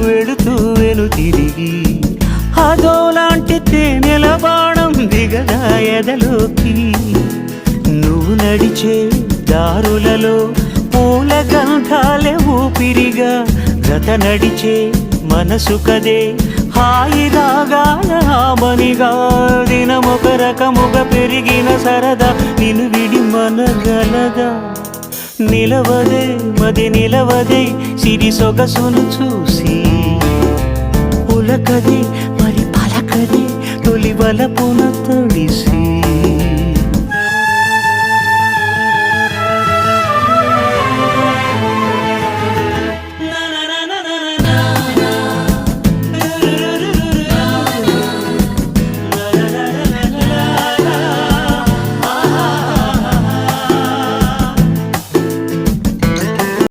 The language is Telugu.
వెళుతూ వెను తిరిగి అదోలాంటి తేనెల బాణం దిగదా ఎదలోకి నువ్వు నడిచే దారులలో పూల గంధాలే ఊపిరిగా గత నడిచే మనసు కదే హాయి రాగాల హామనిగా దినమొక రకముగా పెరిగిన సరదా నిన్ను విడి మనగలదా నిలవదే మది నిలవదే సిరి సొగసును చూసి ఉలకదే మరి పలకదే తొలి వలపున